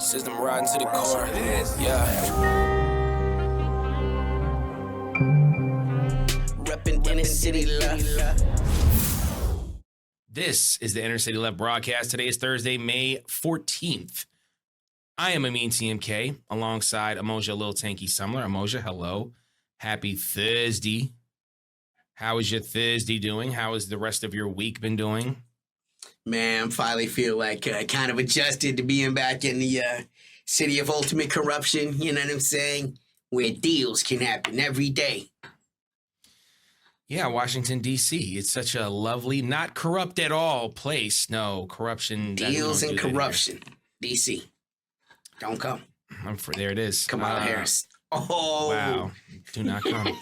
System riding to the core. Yeah. Reppin' Inner City Love. This is the Inner City Love broadcast. Today is Thursday, May 14th. I am Amin TMK alongside Amoja Lil Tanky Sumler. Amoja, hello. Happy Thursday. How is your Thursday doing? How has the rest of your week been doing? Man, finally feel like kind of adjusted to being back in the city of ultimate corruption, you know what I'm saying? Where deals can happen every day. Yeah, Washington, D.C. It's such a lovely, not corrupt at all place. No, corruption. Deals and corruption. D.C. Don't come. There it is. Kamala Harris. Oh. Wow. Do not come.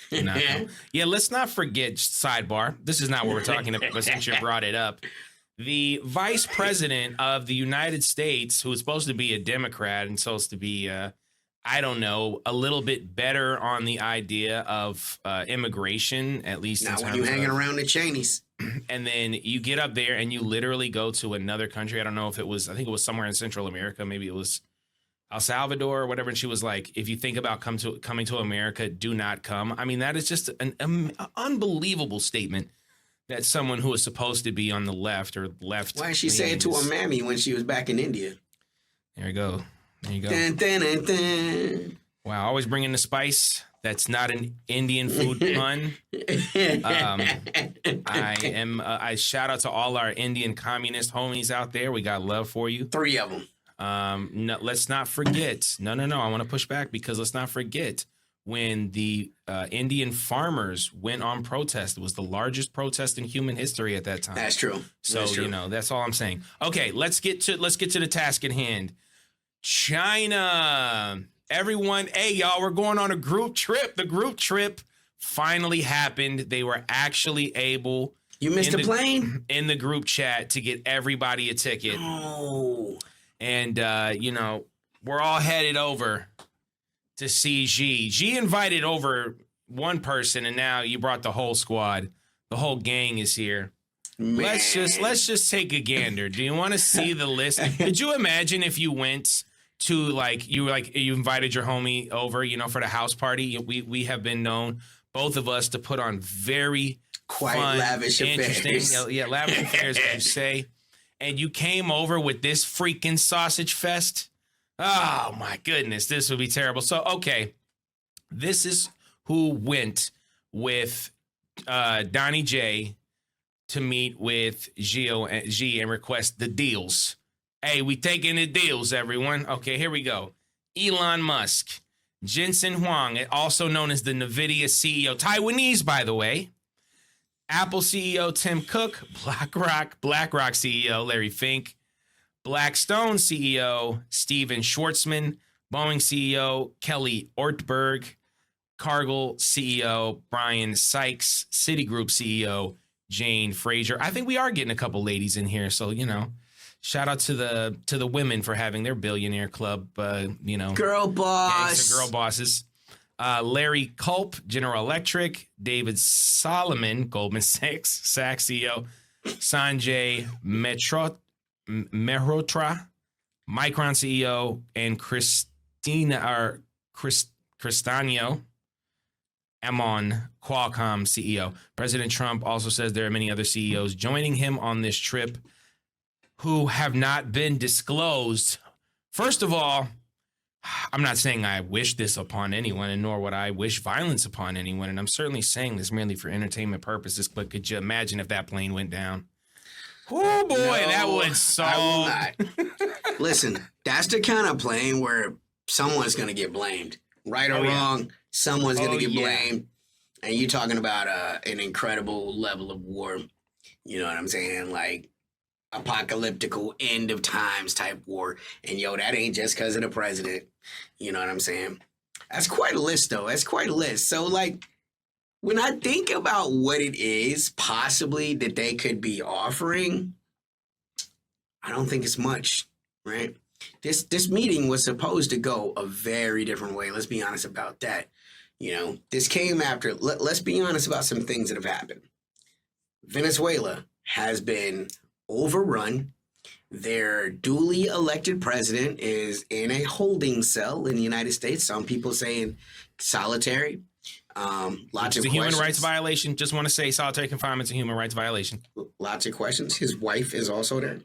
Do not come. Yeah, let's not forget, sidebar. This is not what we're talking about, but since you brought it up. The vice president of the United States, who is supposed to be a Democrat and supposed to be, I don't know, a little bit better on the idea of immigration, at least not when you're hanging around the Cheneys. And then you get up there and you literally go to another country. I don't know if it was, I think it was somewhere in Central America. Maybe it was El Salvador or whatever. And she was like, if you think about coming to America, do not come. I mean, that is just an unbelievable statement. That someone who is supposed to be on the left or left. Why did she say it to her mammy when she was back in India? There you go. There you go. Dun, dun, dun, dun. Wow, always bringing the spice. That's not an Indian food pun. I shout out to all our Indian communist homies out there. We got love for you. 3 of them. No, let's not forget. No. I want to push back because let's not forget. When the Indian farmers went on protest. It was the largest protest in human history at that time. That's true. So, you know, that's all I'm saying. Okay, let's get to the task at hand. China. Everyone, hey, y'all, we're going on a group trip. The group trip finally happened. They were actually able. You missed a plane? In the group chat to get everybody a ticket. Oh. And, you know, we're all headed over to see Xi. Xi invited over one person, and now you brought the whole squad. The whole gang is here. Man. Let's just take a gander. Do you want to see the list? Could you imagine if you went to you invited your homie over, you know, for the house party? We have been known, both of us, to put on very quite fun, lavish interesting, affairs. Yeah, lavish affairs, as you say. And you came over with this freaking sausage fest. Oh, my goodness, this would be terrible. So, okay, this is who went with Donnie J to meet with Xi and request the deals. Hey, we taking the deals, everyone. Okay, here we go. Elon Musk, Jensen Huang, also known as the NVIDIA CEO, Taiwanese, by the way. Apple CEO Tim Cook, BlackRock CEO Larry Fink, Blackstone CEO Steven Schwartzman, Boeing CEO Kelly Ortberg, Cargill CEO Brian Sykes, Citigroup CEO Jane Fraser. I think we are getting a couple ladies in here, so you know, shout out to the women for having their billionaire club. You know, girl boss, girl bosses. Larry Culp, General Electric, David Solomon, Goldman Sachs CEO, Sanjay Mehrotra, Micron CEO, and Cristiano Amon, Qualcomm CEO. President Trump also says there are many other CEOs joining him on this trip who have not been disclosed. First of all, I'm not saying I wish this upon anyone, and nor would I wish violence upon anyone, and I'm certainly saying this merely for entertainment purposes, but could you imagine if that plane went down? Oh, boy, no, that would solve. Listen, that's the kind of plane where someone's going to get blamed. Right or wrong, someone's going to get blamed. And you're talking about an incredible level of war. You know what I'm saying? Like, apocalyptical end of times type war. And, yo, that ain't just because of the president. You know what I'm saying? That's quite a list, though. That's quite a list. So, like, when I think about what it is possibly that they could be offering, I don't think it's much, right? This meeting was supposed to go a very different way. Let's be honest about that. You know, this came after, let's be honest about some things that have happened. Venezuela has been overrun Their duly elected president is in a holding cell in the United States. Some people saying solitary. Lots of It's a human questions. rights violation. Just want to say solitary confinement's a human rights violation. Lots of questions. His wife is also there.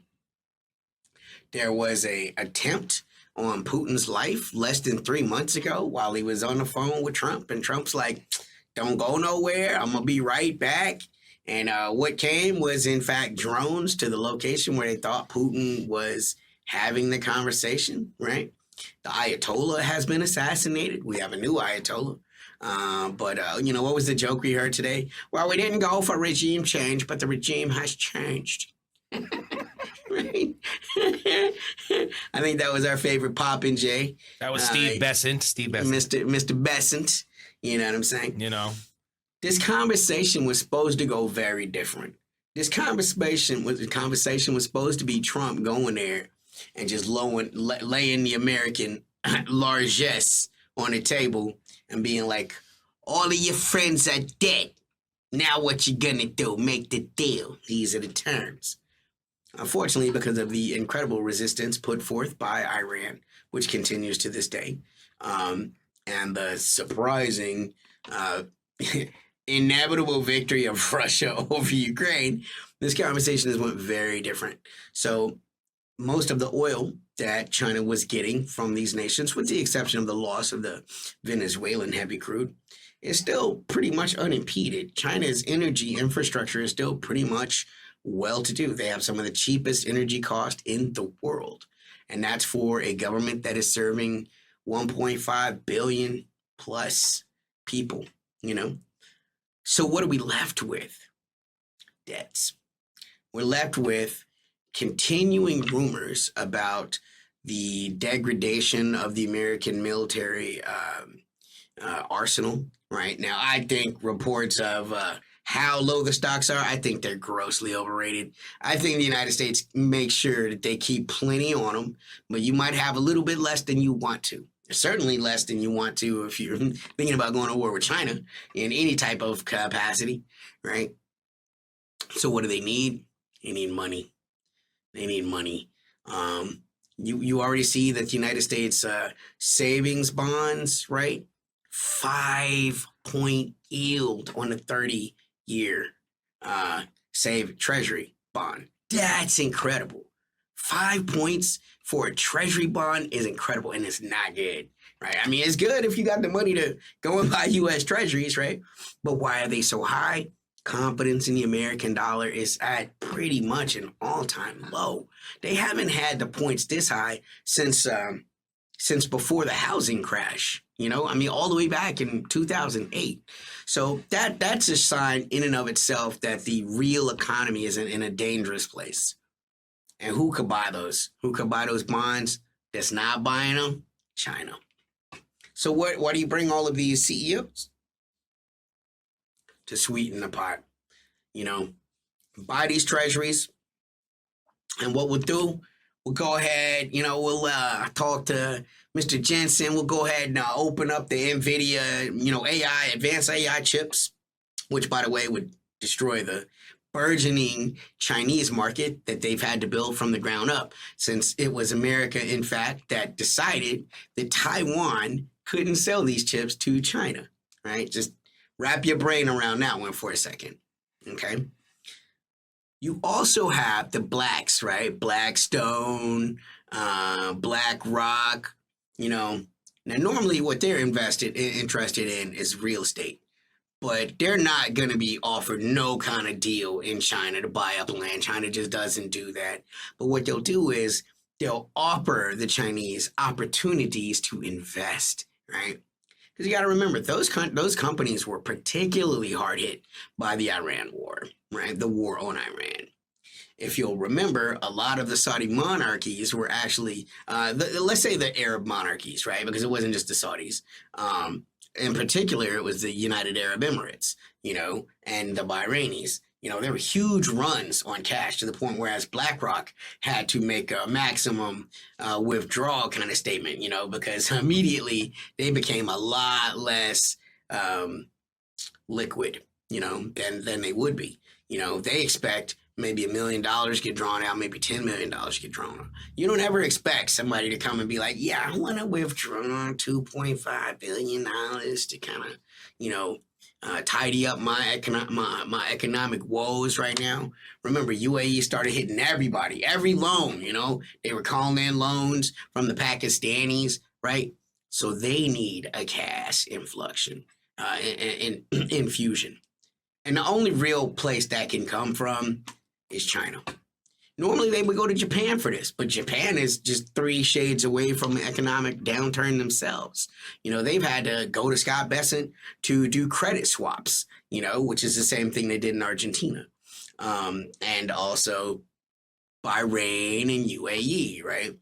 There was a attempt on Putin's life less than 3 months ago while he was on the phone with Trump. And Trump's like, don't go nowhere. I'm going to be right back. And what came was, in fact, drones to the location where they thought Putin was having the conversation, right? The Ayatollah has been assassinated. We have a new Ayatollah. But what was the joke we heard today? Well, we didn't go for regime change, but the regime has changed. Right? I think that was our favorite Poppin' Jay. That was Steve Bessent. Mr. Bessent. You know what I'm saying? This conversation was supposed to go very different. This conversation was supposed to be Trump going there and just laying the American largesse on the table and being like, all of your friends are dead. Now what you gonna do? Make the deal. These are the terms. Unfortunately, because of the incredible resistance put forth by Iran, which continues to this day, and the surprising inevitable victory of Russia over Ukraine, this conversation has went very different. So most of the oil that China was getting from these nations, with the exception of the loss of the Venezuelan heavy crude, is still pretty much unimpeded. China's energy infrastructure is still pretty much well-to-do. They have some of the cheapest energy cost in the world. And that's for a government that is serving 1.5 billion plus people, So what are we left with? Debts. We're left with continuing rumors about the degradation of the American military arsenal. Right now, I think reports of how low the stocks are, I think they're grossly overrated. I think the United States makes sure that they keep plenty on them, but you might have a little bit less than you want to. Certainly less than you want to if you're thinking about going to war with China in any type of capacity, right? So what do they need? They need money. You already see that the United States savings bonds, right? 5-point yield on a 30-year save treasury bond. That's incredible. 5 points for a treasury bond is incredible, and it's not good, right? I mean, it's good if you got the money to go and buy U.S. treasuries, right? But why are they so high? Confidence in the American dollar is at pretty much an all-time low. They haven't had the points this high since before the housing crash. All the way back in 2008. So that's a sign in and of itself that the real economy is in a dangerous place. And who could buy those? Who could buy those bonds that's not buying them? China. So why do you bring all of these CEOs? To sweeten the pot. Buy these treasuries. And what we'll do, we'll go ahead, we'll talk to Mr. Jensen. We'll go ahead and open up the NVIDIA, AI, advanced AI chips, which, by the way, would destroy the burgeoning Chinese market that they've had to build from the ground up, since it was America, in fact, that decided that Taiwan couldn't sell these chips to China, right? Just wrap your brain around that one for a second, okay? You also have the blacks, right? Blackstone, BlackRock, Now, normally what they're interested in is real estate. But they're not going to be offered no kind of deal in China to buy up land. China just doesn't do that. But what they'll do is they'll offer the Chinese opportunities to invest, right? Because you got to remember, those companies were particularly hard hit by the Iran war, right? The war on Iran. If you'll remember, a lot of the Saudi monarchies were actually, let's say the Arab monarchies, right? Because it wasn't just the Saudis. In particular, it was the United Arab Emirates, and the Bahrainis. There were huge runs on cash to the point whereas BlackRock had to make a maximum withdrawal kind of statement, because immediately they became a lot less liquid, than they would be. They expect maybe $1 million get drawn out, maybe $10 million get drawn out. You don't ever expect somebody to come and be like, yeah, I want to withdraw $2.5 billion to kind of, tidy up my economic woes right now. Remember, UAE started hitting everybody, every loan, they were calling in loans from the Pakistanis, right? So they need a cash infusion. And the only real place that can come from is China. Normally they would go to Japan for this, but Japan is just 3 shades away from an economic downturn themselves. They've had to go to Scott Bessent to do credit swaps, which is the same thing they did in Argentina. And also Bahrain and UAE, right?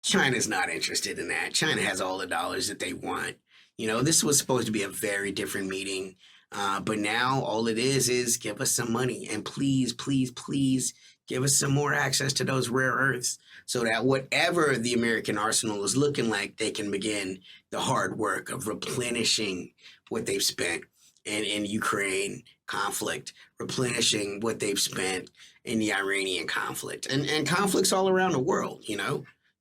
China's not interested in that. China has all the dollars that they want. This was supposed to be a very different meeting. But now all it is give us some money, and please, please, please give us some more access to those rare earths so that whatever the American arsenal is looking like, they can begin the hard work of replenishing what they've spent in Ukraine conflict, replenishing what they've spent in the Iranian conflict and conflicts all around the world,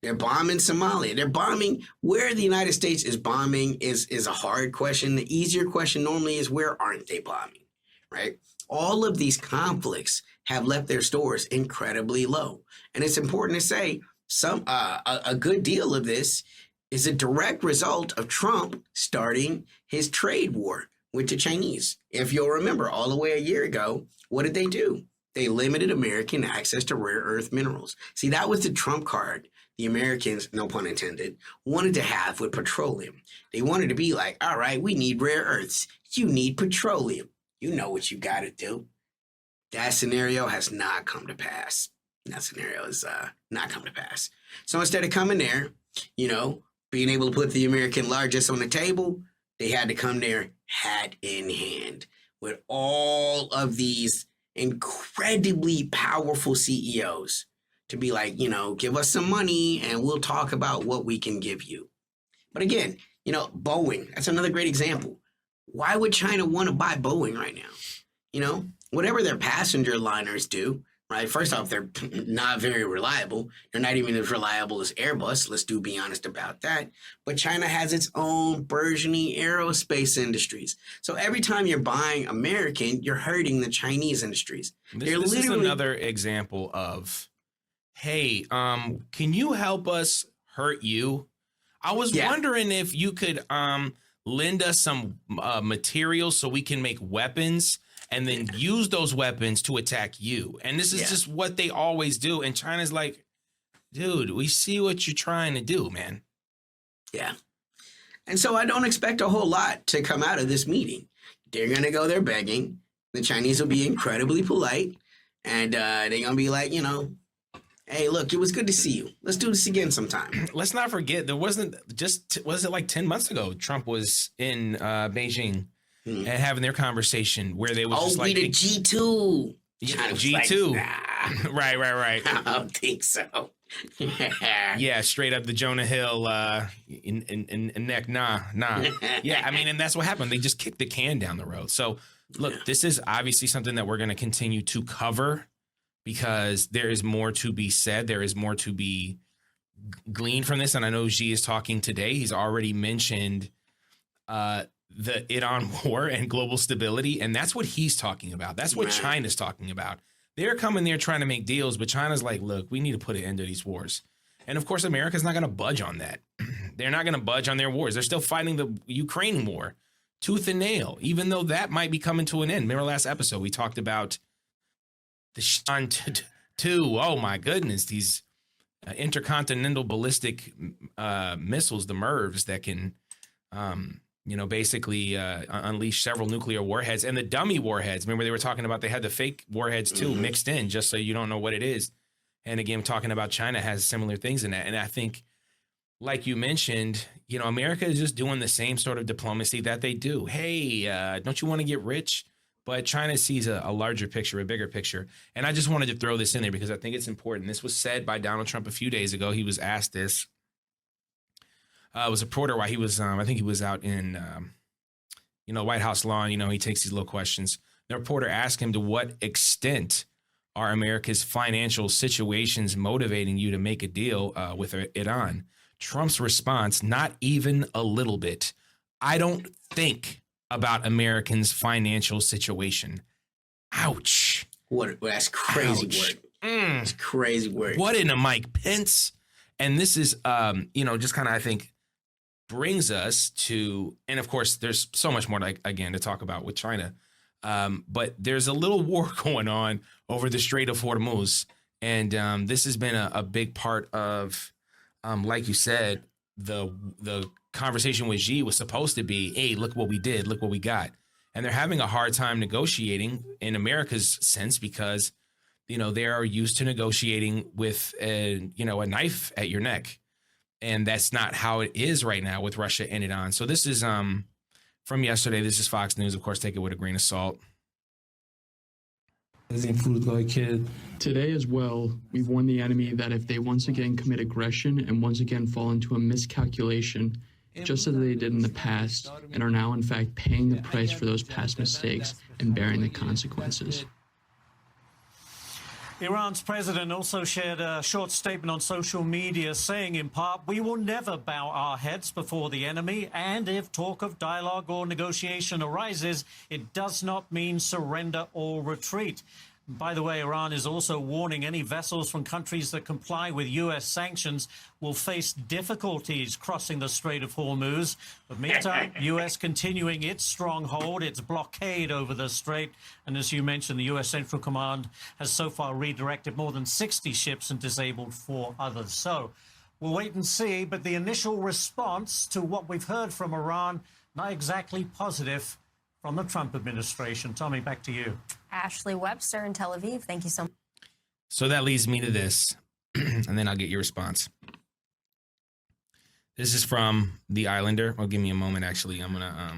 They're bombing Somalia. They're bombing where the United States is bombing is a hard question. The easier question normally is where aren't they bombing, right? All of these conflicts have left their stores incredibly low. And it's important to say a good deal of this is a direct result of Trump starting his trade war with the Chinese. If you'll remember, all the way a year ago, what did they do? They limited American access to rare earth minerals. See, that was the Trump card the Americans, no pun intended, wanted to have with petroleum. They wanted to be like, all right, we need rare earths. You need petroleum. You know what you got to do. That scenario has not come to pass. That scenario has not come to pass. So instead of coming there, being able to put the American largest on the table, they had to come there hat in hand with all of these incredibly powerful CEOs to be like, give us some money and we'll talk about what we can give you. But again, Boeing, that's another great example. Why would China want to buy Boeing right now? Whatever their passenger liners do, right? First off, they're not very reliable. They're not even as reliable as Airbus. Let's be honest about that. But China has its own burgeoning aerospace industries. So every time you're buying American, you're hurting the Chinese industries. This is another example of, hey, can you help us hurt you? I was wondering if you could lend us some materials so we can make weapons and then use those weapons to attack you. And this is just what they always do. And China's like, dude, we see what you're trying to do, man. Yeah. And so I don't expect a whole lot to come out of this meeting. They're going to go there begging. The Chinese will be incredibly polite. And they're going to be like, hey, look, it was good to see you. Let's do this again sometime. Let's not forget, there wasn't was it like 10 months ago, Trump was in Beijing and having their conversation where they was just like, we the G2. Yeah, G2. Like, nah. Right. I don't think so. Yeah, straight up the Jonah Hill in neck. Nah. Yeah, I mean, and that's what happened. They just kicked the can down the road. So, look, this is obviously something that we're going to continue to cover because there is more to be said. There is more to be gleaned from this. And I know Xi is talking today. He's already mentioned the Iran war and global stability. And that's what he's talking about. That's what China's talking about. They're coming there trying to make deals, but China's like, look, we need to put an end to these wars. And of course, America's not going to budge on that. They're not going to budge on their wars. They're still fighting the Ukraine war tooth and nail, even though that might be coming to an end. Remember last episode, we talked about the Shan 2. Oh my goodness, these intercontinental ballistic missiles, the MIRVs that can, basically unleash several nuclear warheads and the dummy warheads. Remember they were talking about they had the fake warheads too mixed in just so you don't know what it is. And again, talking about China has similar things in that. And I think, like you mentioned, America is just doing the same sort of diplomacy that they do. Hey, don't you want to get rich? But China sees a larger picture, a bigger picture. And I just wanted to throw this in there because I think it's important. This was said by Donald Trump a few days ago. He was asked this. It was a reporter while he was, I think he was out in, White House lawn. He takes these little questions. The reporter asked him, to what extent are America's financial situations motivating you to make a deal with Iran? Trump's response, not even a little bit. I don't think about Americans' financial situation. Ouch. That's crazy Ouch. work. It's crazy work. What in a Mike Pence? And this is, just kind of, I think, brings us to, and of course, there's so much more, again, to talk about with China. But there's a little war going on over the Strait of Hormuz. And this has been a big part of, like you said, the conversation with Xi was supposed to be, hey, look what we did, look what we got. And they're having a hard time negotiating in America's sense because, they are used to negotiating with a knife at your neck. And that's not how it is right now with Russia and Iran. So this is from yesterday. This is Fox News. Of course, take it with a grain of salt. Today as well, we've warned the enemy that if they once again commit aggression and once again fall into a miscalculation, just as they did in the past, and are now in fact paying the price for those past mistakes and bearing the consequences. Iran's president also shared a short statement on social media saying, in part, we will never bow our heads before the enemy, and if talk of dialogue or negotiation arises, it does not mean surrender or retreat. By the way, Iran is also warning any vessels from countries that comply with U.S. sanctions will face difficulties crossing the Strait of Hormuz. But meantime, U.S. continuing its stronghold, its blockade over the strait. And as you mentioned, the U.S. Central Command has so far redirected more than 60 ships and disabled 4 others. So we'll wait and see. But the initial response to what we've heard from Iran, not exactly positive from the Trump administration. Tommy, back to you. Ashley Webster in Tel Aviv. Thank you so much. So that leads me to this, and then I'll get your response. This is from The Islander. Well, give me a moment, actually. I'm going to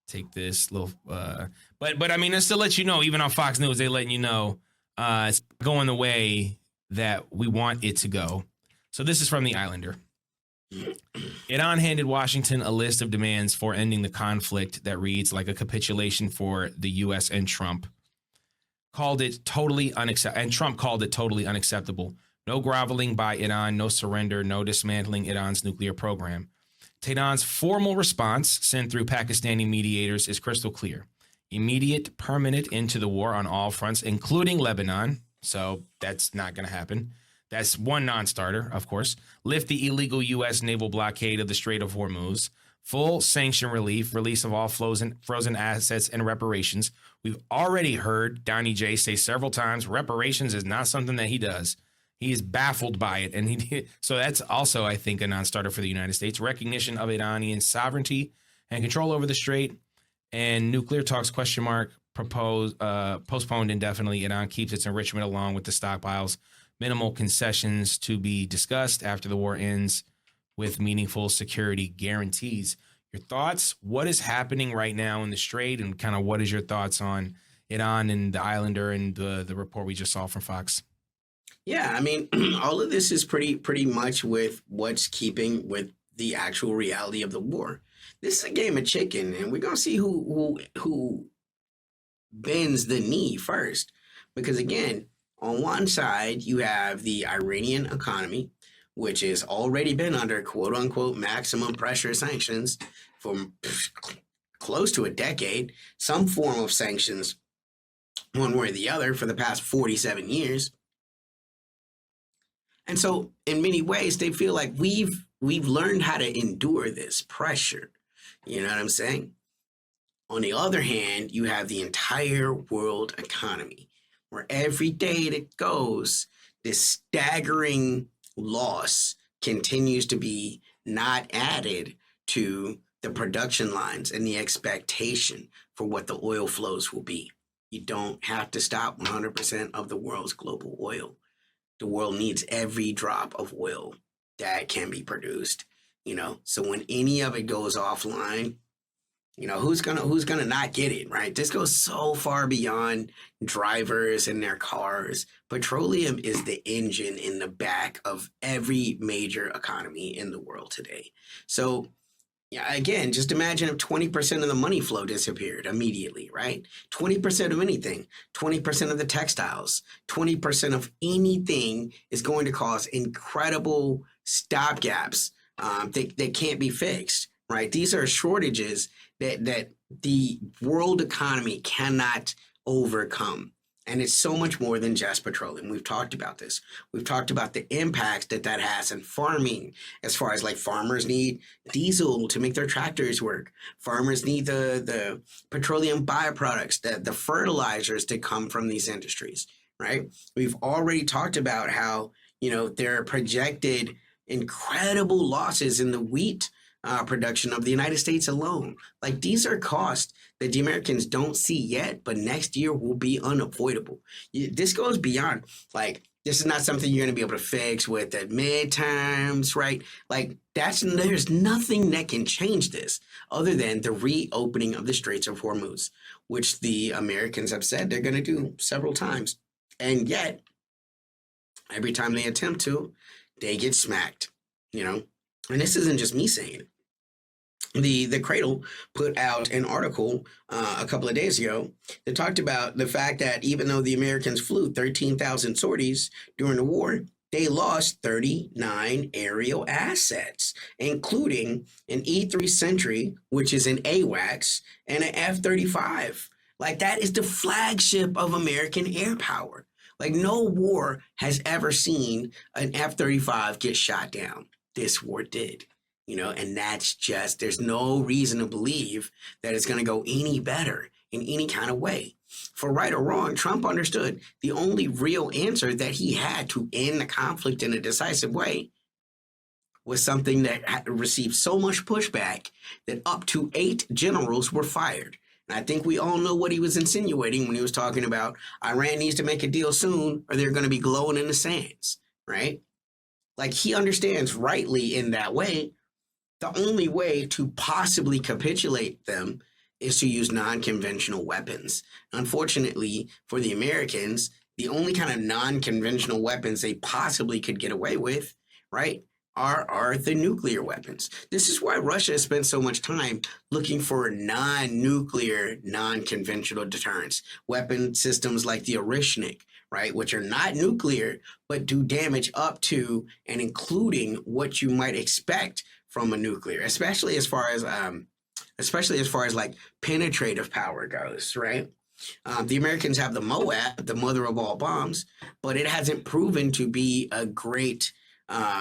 take this little... But I mean, just to let you know, even on Fox News, they're letting you know it's going the way that we want it to go. So this is from The Islander. Iran handed Washington a list of demands for ending the conflict that reads like a capitulation for the U.S. and Trump. Called it totally unacceptable, and Trump called it totally unacceptable. No groveling by Iran, no surrender, no dismantling Iran's nuclear program. Tehran's formal response, sent through Pakistani mediators, is crystal clear. Immediate, permanent end to the war on all fronts, including Lebanon. So that's not going to happen. That's one non-starter, of course. Lift the illegal U.S. naval blockade of the Strait of Hormuz. Full sanction relief, release of all frozen assets, and reparations. We've already heard Donnie J say several times, reparations is not something that he does. He is baffled by it. And so that's also, I think, a non-starter for the United States. Recognition of Iranian sovereignty and control over the strait. And nuclear talks, postponed indefinitely. Iran keeps its enrichment along with the stockpiles. Minimal concessions to be discussed after the war ends with meaningful security guarantees. Your thoughts? What is happening right now in the Strait, and kind of what is your thoughts on Iran and the Islander and the report we just saw from Fox? Yeah, I mean, all of this is pretty much with what's keeping with the actual reality of the war. This is a game of chicken, and we're gonna see who bends the knee first, because again, on one side, you have the Iranian economy, which has already been under quote unquote maximum pressure sanctions for close to a decade, some form of sanctions, one way or the other, for the past 47 years. And so in many ways, they feel like we've learned how to endure this pressure. You know what I'm saying? On the other hand, you have the entire world economy, where every day that goes, this staggering loss continues to be not added to the production lines and the expectation for what the oil flows will be. You don't have to stop 100% of the world's global oil. The world needs every drop of oil that can be produced, so when any of it goes offline, who's gonna not get it, right? This goes so far beyond drivers and their cars. Petroleum is the engine in the back of every major economy in the world today. So, Yeah, again, just imagine if 20% of the money flow disappeared immediately, right? 20% of anything, 20% of the textiles, 20% of anything is going to cause incredible stopgaps that can't be fixed, right? These are shortages that the world economy cannot overcome. And it's so much more than just petroleum. We've talked about this. We've talked about the impacts that has in farming, as far as like farmers need diesel to make their tractors work. Farmers need the petroleum byproducts, the fertilizers that come from these industries, right? We've already talked about how, there are projected incredible losses in the wheat production of the United States alone. Like, these are costs that the Americans don't see yet, but next year will be unavoidable. This goes beyond, like, this is not something you're going to be able to fix with the midterms, right? Like, there's nothing that can change this other than the reopening of the Straits of Hormuz, which the Americans have said they're going to do several times. And yet, every time they attempt to, they get smacked, And this isn't just me saying it. The Cradle put out an article a couple of days ago that talked about the fact that even though the Americans flew 13,000 sorties during the war, they lost 39 aerial assets, including an E-3 Sentry, which is an AWACS, and an F-35. Like, that is the flagship of American air power. Like, no war has ever seen an F-35 get shot down. This war did. And that's just, there's no reason to believe that it's going to go any better in any kind of way. For right or wrong, Trump understood the only real answer that he had to end the conflict in a decisive way was something that had received so much pushback that up to 8 generals were fired. And I think we all know what he was insinuating when he was talking about Iran needs to make a deal soon or they're going to be glowing in the sands, right? Like, he understands rightly in that way. The only way to possibly capitulate them is to use non-conventional weapons. Unfortunately, for the Americans, the only kind of non-conventional weapons they possibly could get away with, right, are the nuclear weapons. This is why Russia has spent so much time looking for non-nuclear, non-conventional deterrence. Weapon systems like the Orishnik, right, which are not nuclear, but do damage up to and including what you might expect from a nuclear, especially as far as like penetrative power goes, right? The Americans have the MOAB, the mother of all bombs, but it hasn't proven to be a great.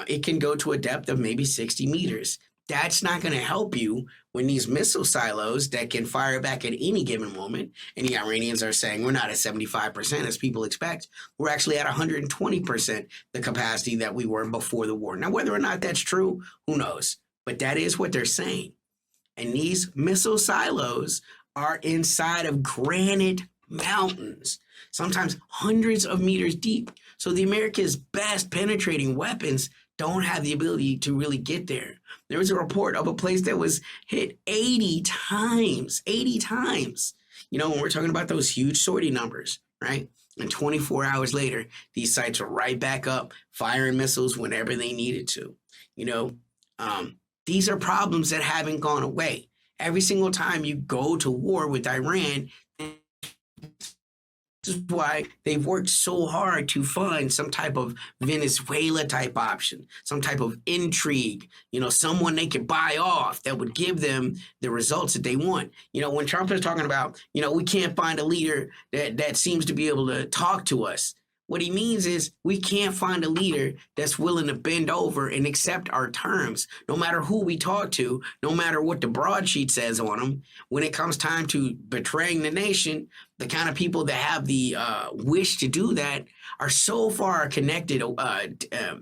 It can go to a depth of maybe 60 meters. That's not going to help you when these missile silos that can fire back at any given moment, and the Iranians are saying we're not at 75% as people expect. We're actually at 120% the capacity that we were before the war. Now, whether or not that's true, who knows? But that is what they're saying. And these missile silos are inside of granite mountains, sometimes hundreds of meters deep. So the America's best penetrating weapons don't have the ability to really get there. There was a report of a place that was hit 80 times. When we're talking about those huge sortie numbers, right? And 24 hours later, these sites are right back up, firing missiles whenever they needed to. These are problems that haven't gone away. Every single time you go to war with Iran, this is why they've worked so hard to find some type of Venezuela type option, some type of intrigue, someone they could buy off that would give them the results that they want. When Trump is talking about, we can't find a leader that seems to be able to talk to us. What he means is we can't find a leader that's willing to bend over and accept our terms, no matter who we talk to, no matter what the broadsheet says on them. When it comes time to betraying the nation, the kind of people that have the wish to do that are so far connected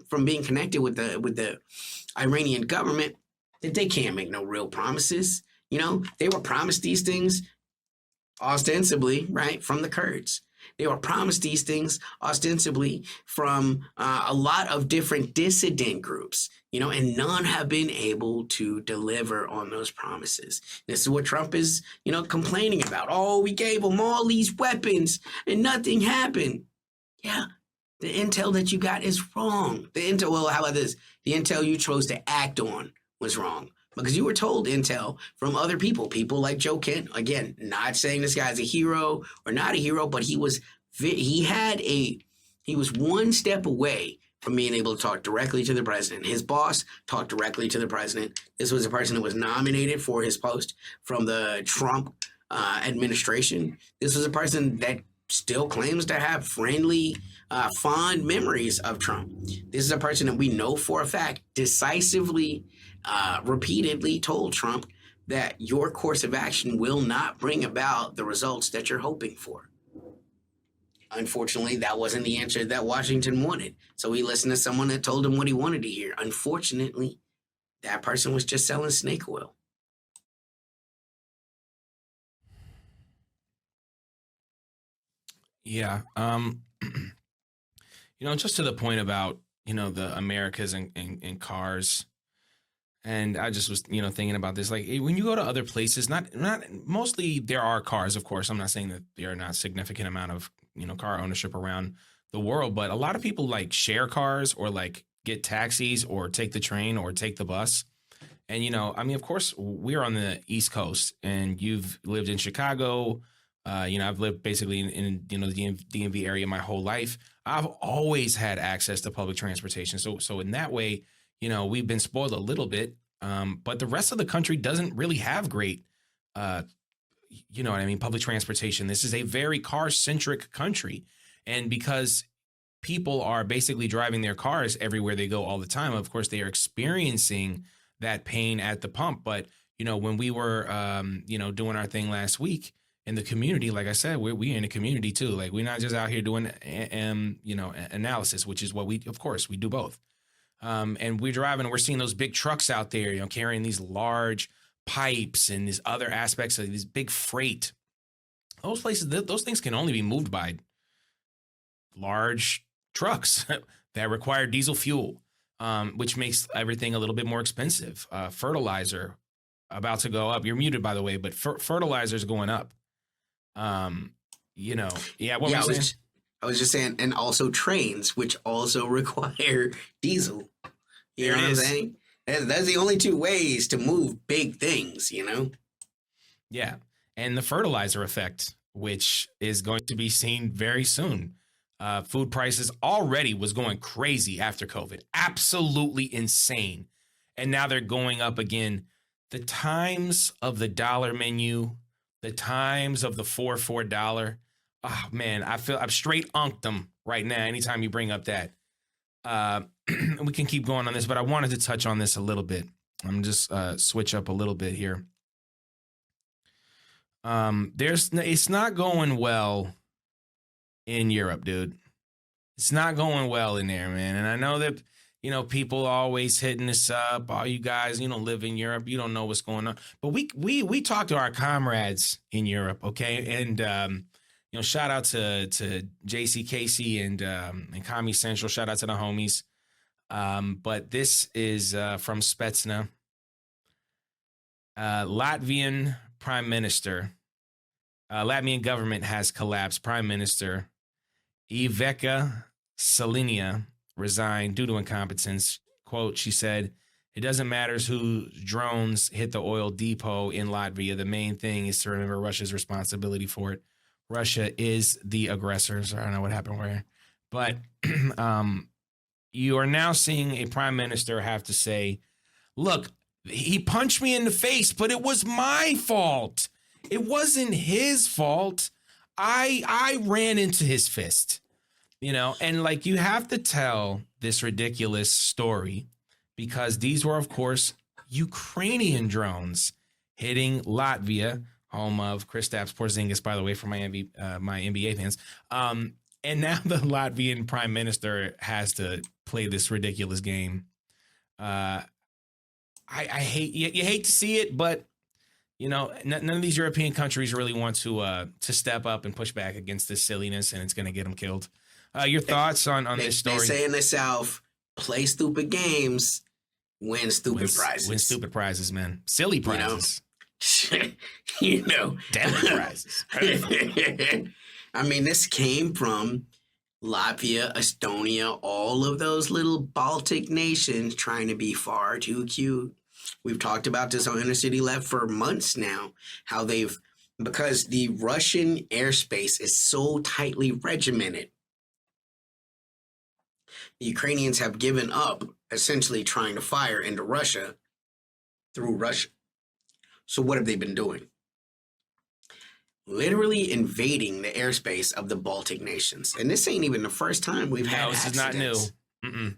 from being connected with the Iranian government that they can't make no real promises. They were promised these things ostensibly, right, from the Kurds. They were promised these things ostensibly from a lot of different dissident groups, and none have been able to deliver on those promises. This is what Trump is, complaining about. Oh, we gave them all these weapons and nothing happened. Yeah, the intel that you got is wrong. How about this? The intel you chose to act on was wrong. because you were told intel from other people like Joe Kent. Again, not saying this guy's a hero or not a hero, but he was one step away from being able to talk directly to the president. His boss talked directly to the president. This was a person who was nominated for his post from the Trump administration. This was a person that still claims to have friendly, fond memories of Trump. This is a person that we know for a fact decisively, repeatedly told Trump that your course of action will not bring about the results that you're hoping for. Unfortunately, that wasn't the answer that Washington wanted. So he listened to someone that told him what he wanted to hear. Unfortunately, that person was just selling snake oil. Yeah. Just to the point about, the Americas and cars. And I just was, thinking about this. Like when you go to other places, not mostly there are cars, of course. I'm not saying that there are not significant amount of, car ownership around the world, but a lot of people like share cars or like get taxis or take the train or take the bus. And, of course, we're on the East Coast and you've lived in Chicago. I've lived basically in the DMV area my whole life. I've always had access to public transportation. So in that way, we've been spoiled a little bit. But the rest of the country doesn't really have great, public transportation. This is a very car-centric country. And because people are basically driving their cars everywhere they go all the time, of course, they are experiencing that pain at the pump. But, when we were, doing our thing last week in the community, like I said, we're in a community too. Like we're not just out here doing, analysis, which is what we do both. And we're driving and we're seeing those big trucks out there, carrying these large pipes and these other aspects of these big freight. Those places, those things can only be moved by large trucks that require diesel fuel, which makes everything a little bit more expensive. Fertilizer about to go up. You're muted, by the way, but fertilizer is going up. What were you saying? I was just saying, and also trains, which also require diesel. You know what I'm saying? That's the only two ways to move big things, Yeah. And the fertilizer effect, which is going to be seen very soon. Food prices already was going crazy after COVID. Absolutely insane. And now they're going up again. The times of the dollar menu, the times of the $4 oh man, I feel I've straight unked them right now. Anytime you bring up that, we can keep going on this, but I wanted to touch on this a little bit. I'm just switch up a little bit here. It's not going well in Europe, dude. It's not going well in there, man. And I know that people always hitting this up. All you guys, live in Europe. You don't know what's going on, but we talk to our comrades in Europe, okay, and. Shout out to JC Casey and Commie Central. Shout out to the homies. But this is from Spetsna. Latvian Prime Minister. Latvian government has collapsed. Prime Minister Iveka Salinia resigned due to incompetence. Quote, she said, "It doesn't matter whose drones hit the oil depot in Latvia. The main thing is to remember Russia's responsibility for it. Russia is the aggressor." So I don't know what happened where. But you are now seeing a prime minister have to say, look, he punched me in the face, but it was my fault. It wasn't his fault. I ran into his fist, and like you have to tell this ridiculous story because these were, of course, Ukrainian drones hitting Latvia, home of Kristaps Porzingis, by the way, for my NBA fans. And now the Latvian prime minister has to play this ridiculous game. I hate you hate to see it, but none of these European countries really want to step up and push back against this silliness, and it's going to get them killed. Your thoughts on this story? They say in the South, play stupid games, win stupid prizes. Win stupid prizes, man. Silly prizes. Damn prizes. I mean, this came from Latvia, Estonia, all of those little Baltic nations trying to be far too cute We've talked about this on Inner City Left for months now, how because the Russian airspace is so tightly regimented, the Ukrainians have given up essentially trying to fire into Russia through Russia. So what have they been doing? Literally invading the airspace of the Baltic nations. And this ain't even the first time we've had this is not new.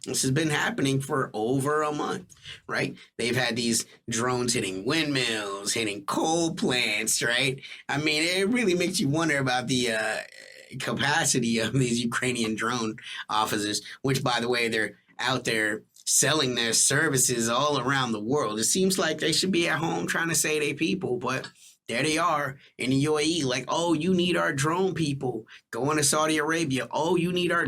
This has been happening for over a month, right? They've had these drones hitting windmills, hitting coal plants, right? I mean, it really makes you wonder about the capacity of these Ukrainian drone officers, which, by the way, they're out there selling their services all around the world. It seems like they should be at home trying to save their people, but there they are in the UAE, like, oh, you need our drone people. Going to Saudi Arabia. Oh, you need our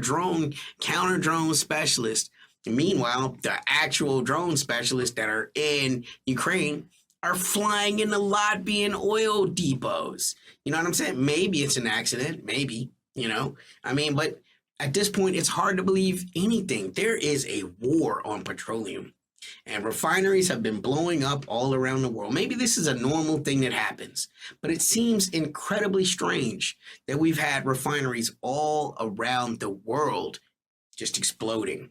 counter drone specialists. And meanwhile, the actual drone specialists that are in Ukraine are flying in the Latvian oil depots. You know what I'm saying? Maybe it's an accident. Maybe, but at this point, it's hard to believe anything. There is a war on petroleum. And refineries have been blowing up all around the world. Maybe this is a normal thing that happens, but it seems incredibly strange that we've had refineries all around the world just exploding,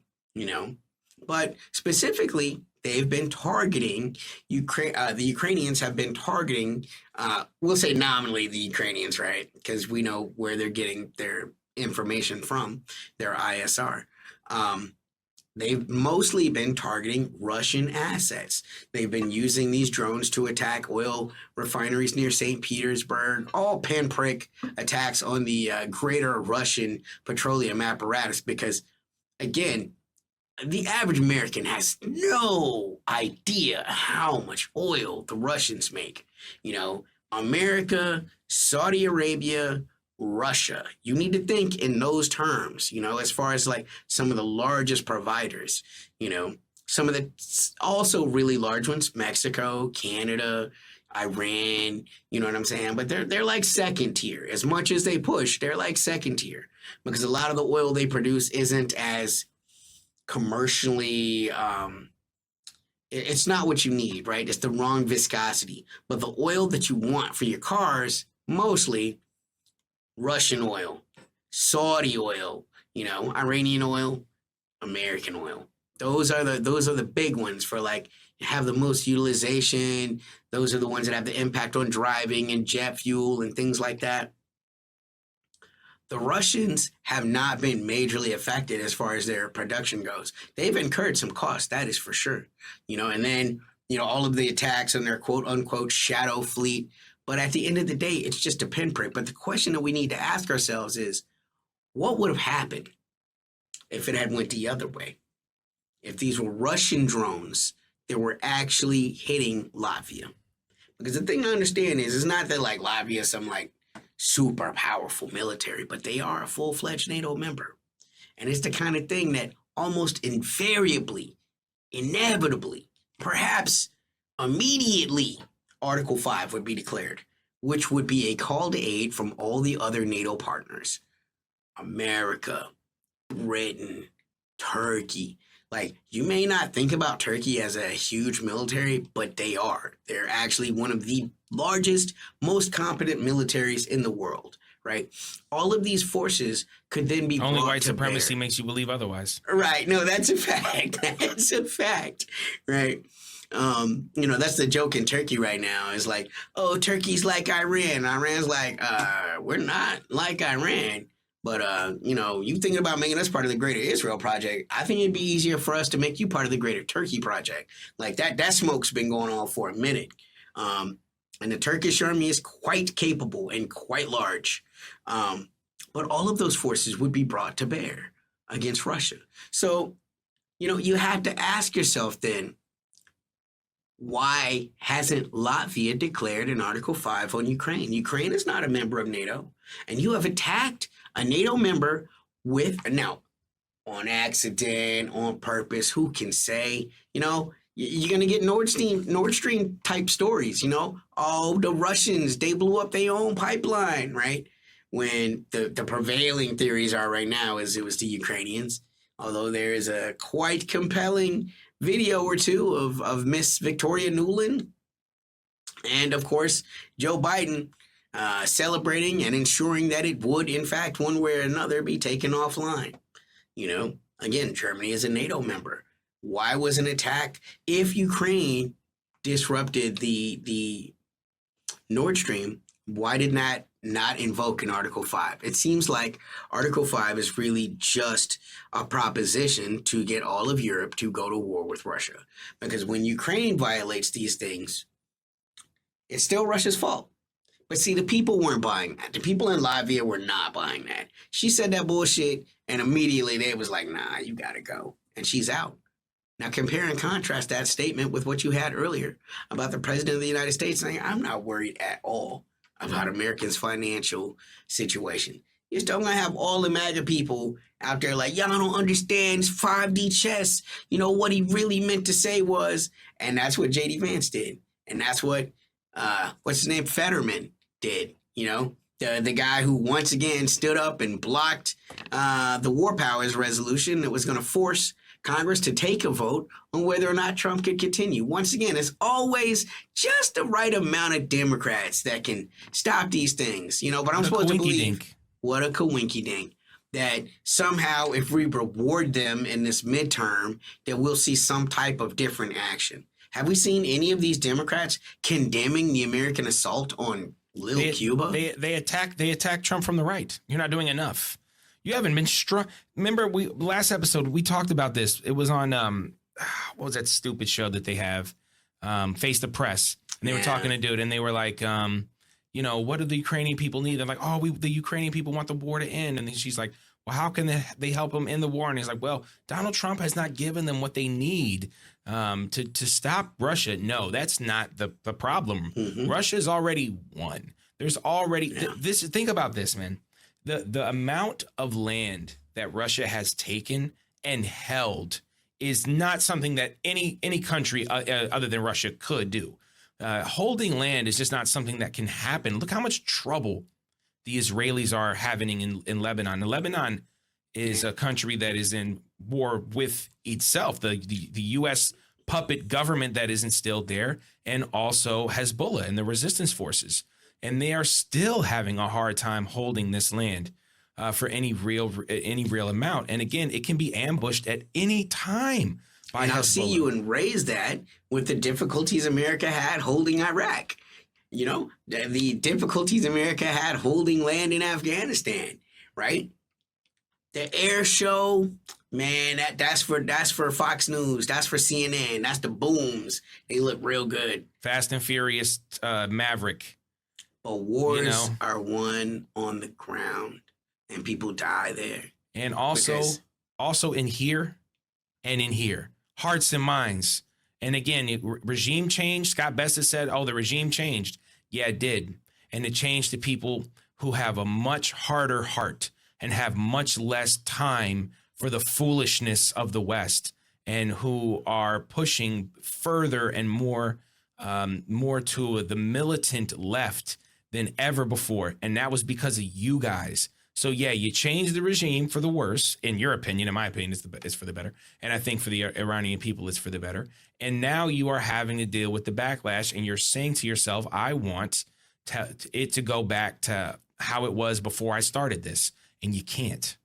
But specifically, they've been targeting the Ukrainians have been targeting, we'll say nominally the Ukrainians, right? Because we know where they're getting their information from, their ISR. They've mostly been targeting Russian assets. They've been using these drones to attack oil refineries near St. Petersburg, all pinprick attacks on the greater Russian petroleum apparatus because, again, the average American has no idea how much oil the Russians make. America, Saudi Arabia, Russia. You need to think in those terms, as far as like some of the largest providers, some of the also really large ones, Mexico, Canada, Iran, you know what I'm saying? But they're like second tier. As much as they push, they're like second tier because a lot of the oil they produce isn't as commercially, it's not what you need, right? It's the wrong viscosity. But the oil that you want for your cars, mostly Russian oil, Saudi oil, Iranian oil, American oil. Those are the big ones for like have the most utilization. Those are the ones that have the impact on driving and jet fuel and things like that. The Russians have not been majorly affected as far as their production goes. They've incurred some costs, that is for sure. And then, all of the attacks on their quote unquote shadow fleet. But at the end of the day, it's just a pinprick. But the question that we need to ask ourselves is, what would have happened if it had went the other way? If these were Russian drones that were actually hitting Latvia? Because the thing to understand is, it's not that like Latvia is some like super powerful military, but they are a full-fledged NATO member. And it's the kind of thing that almost invariably, inevitably, perhaps immediately, Article 5 would be declared, which would be a call to aid from all the other NATO partners. America, Britain, Turkey. Like, you may not think about Turkey as a huge military, but they are. They're actually one of the largest, most competent militaries in the world, right? All of these forces could then be only brought white to supremacy bear. Makes you believe otherwise. Right. No, that's a fact. That's a fact, right? That's the joke in Turkey right now is like, oh, Turkey's like Iran. Iran's like, we're not like Iran. But, you thinking about making us part of the Greater Israel Project, I think it'd be easier for us to make you part of the Greater Turkey Project. Like that smoke's been going on for a minute. And the Turkish army is quite capable and quite large. But all of those forces would be brought to bear against Russia. So, you have to ask yourself then, why hasn't Latvia declared an Article 5 on Ukraine? Ukraine is not a member of NATO, and you have attacked a NATO member now, on accident, on purpose, who can say, you're going to get Nord Stream type stories, oh, the Russians, they blew up their own pipeline, right? When the prevailing theories are right now is it was the Ukrainians, although there is a quite compelling video or two of Miss Victoria Nuland. And of course, Joe Biden celebrating and ensuring that it would, in fact, one way or another, be taken offline. You know, again, Germany is a NATO member. Why was an attack if Ukraine disrupted the Nord Stream? Why did not invoke in Article 5? It seems like Article 5 is really just a proposition to get all of Europe to go to war with Russia. Because when Ukraine violates these things, it's still Russia's fault. But see, the people weren't buying that. The people in Latvia were not buying that. She said that bullshit, and immediately they was like, nah, you gotta go. And she's out. Now compare and contrast that statement with what you had earlier about the President of the United States saying, I'm not worried at all about Americans' financial situation. You're still gonna have all the MAGA people out there like, y'all don't understand, it's 5D chess. You know, what he really meant to say was, and that's what J.D. Vance did. And that's what, what's his name, Fetterman did, you know? The guy who once again stood up and blocked the War Powers resolution that was going to force Congress to take a vote on whether or not Trump could continue. Once again, it's always just the right amount of Democrats that can stop these things, you know. But I'm supposed to believe, what a coinky-dink, that somehow if we reward them in this midterm, that we'll see some type of different action. Have we seen any of these Democrats condemning the American assault on Cuba? They attack Trump from the right. You're not doing enough. You haven't been struck. Remember, last episode we talked about this. It was on what was that stupid show that they have, Face the Press, and they were talking to dude, and they were like, you know, what do the Ukrainian people need? They're like, oh, the Ukrainian people want the war to end, and then she's like, well, how can they help them in the war? And he's like, well, Donald Trump has not given them what they need to stop Russia. No, that's not the problem. Mm-hmm. Russia's already won. There's already this. Think about this, man. The amount of land that Russia has taken and held is not something that any country other than Russia could do. Holding land is just not something that can happen. Look how much trouble the Israelis are having in Lebanon. And Lebanon is a country that is in war with itself, the U.S. puppet government that is instilled there, and also Hezbollah and the resistance forces. And they are still having a hard time holding this land for any real amount. And again, it can be ambushed at any time by Hezbollah. And I'll see you and raise that with the difficulties America had holding Iraq. You know, the difficulties America had holding land in Afghanistan, right? The air show, man, that's for Fox News. That's for CNN. That's the booms. They look real good. Fast and Furious Maverick. But wars are won on the ground, and people die there. And also in here and in here. Hearts and minds. And again, regime change. Scott Bessett said, oh, the regime changed. Yeah, it did. And it changed to people who have a much harder heart and have much less time for the foolishness of the West, and who are pushing further and more to the militant left than ever before. And that was because of you guys. So yeah, you changed the regime for the worse, in your opinion. In my opinion, it's for the better. And I think for the Iranian people, it's for the better. And now you are having to deal with the backlash, and you're saying to yourself, I want it to go back to how it was before I started this. And you can't.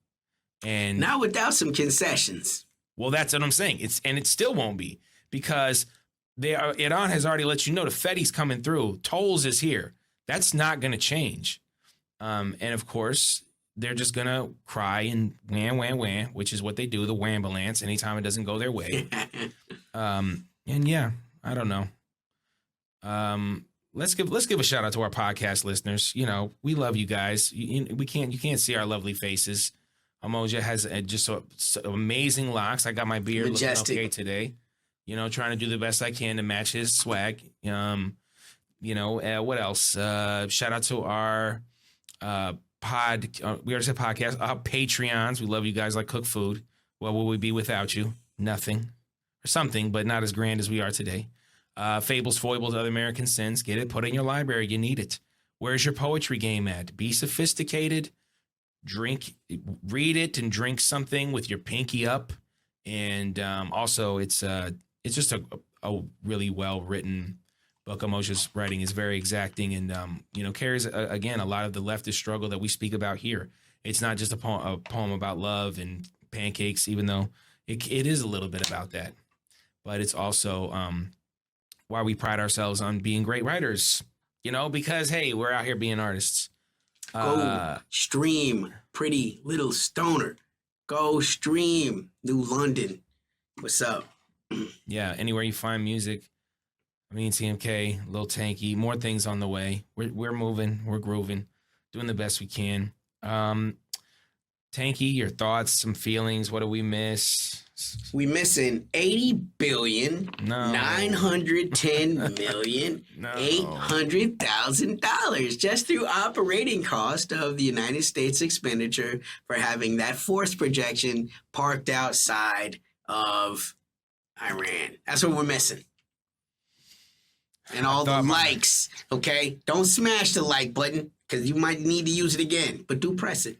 And not without some concessions. Well, that's what I'm saying. It still won't be, because Iran has already let you know the Fedi's coming through. Tolls is here. That's not going to change. And of course, they're just going to cry and wham, which is what they do, the wambulance, anytime it doesn't go their way. And yeah, I don't know. Let's give a shout out to our podcast listeners. You know, we love you guys. You can't see our lovely faces. Amoja has just amazing locks. I got my beard looking okay today. You know, trying to do the best I can to match his swag. You know, what else? Shout out to our we already said podcast, Patreons. We love you guys like cook food. What would we be without you? Nothing. Or something, but not as grand as we are today. Fables, Foibles, Other American Sins. Get it, put it in your library. You need it. Where's your poetry game at? Be sophisticated. Read it and drink something with your pinky up. And also, it's it's just a really well written book. Amoja's writing is very exacting and, carries, again, a lot of the leftist struggle that we speak about here. It's not just a poem about love and pancakes, even though it is a little bit about that. But it's also why we pride ourselves on being great writers, because, hey, we're out here being artists. Go stream Pretty Little Stoner. Go stream New London. What's up? Yeah, anywhere you find music. I mean, TMK, Lil Tanky, more things on the way. We're moving, we're grooving, doing the best we can. Tanky, your thoughts, some feelings. What do we miss? We missing 80 billion, No. 910 million, No. $800,000 just through operating cost of the United States expenditure for having that force projection parked outside of Iran. That's what we're missing. And all the likes, okay? Don't smash the like button because you might need to use it again, but do press it.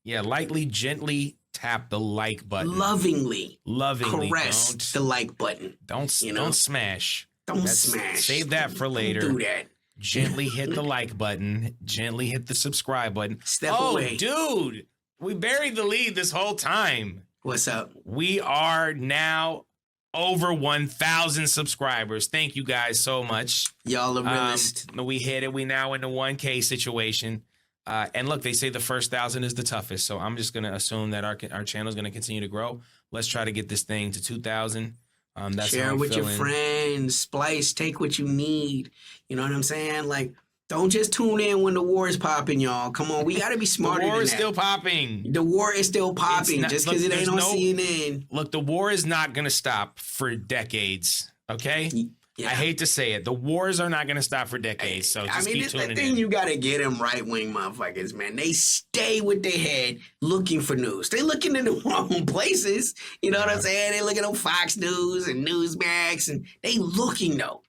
Yeah, lightly, gently tap the like button. Lovingly Don't caress the like button. don't smash. Don't smash. Save that for later. Don't do that. Gently hit the like button. Gently hit the subscribe button. Step oh, away. Dude, we buried the lead this whole time. What's up? We are now over 1,000 subscribers. Thank you guys so much. Y'all are realist. We hit it. We now in the 1K situation. And look, they say the first 1,000 is the toughest. So I'm just going to assume that our channel is going to continue to grow. Let's try to get this thing to 2,000. That's Share how I'm with feeling. your friends. Splice. Take what you need. You know what I'm saying? Like, don't just tune in when the war is popping, y'all. Come on, we got to be smarter The war than is that. still popping. The war is still popping not- just look, because it ain't on there's CNN. Look, the war is not going to stop for decades. Okay? Yeah. I hate to say it. The wars are not going to stop for decades. So just keep it's the tuning thing in. you got to get them right-wing motherfuckers, man. They stay with their head looking for news. They looking in the wrong places. You know what I'm saying? They looking on Fox News and Newsmax, and they looking, though.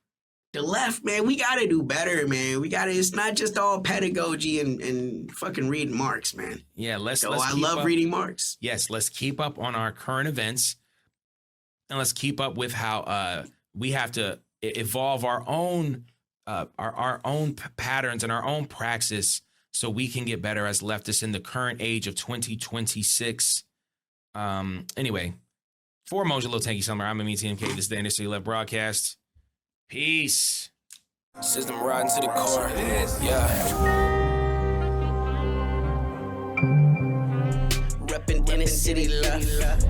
The left, man, we got to do better, man. It's not just all pedagogy and fucking reading Marx, man. Yeah, let's I keep love up. reading Marx. Yes, let's keep up on our current events. And let's keep up with how we have to evolve our own patterns and our own praxis so we can get better as leftists in the current age of 2026. Anyway, for Amoja, Lil Tanky Summer, I'm Amin TMK. This is the Industry Left broadcast. Peace. System riding to the core. Yeah. Reppin' in the city left.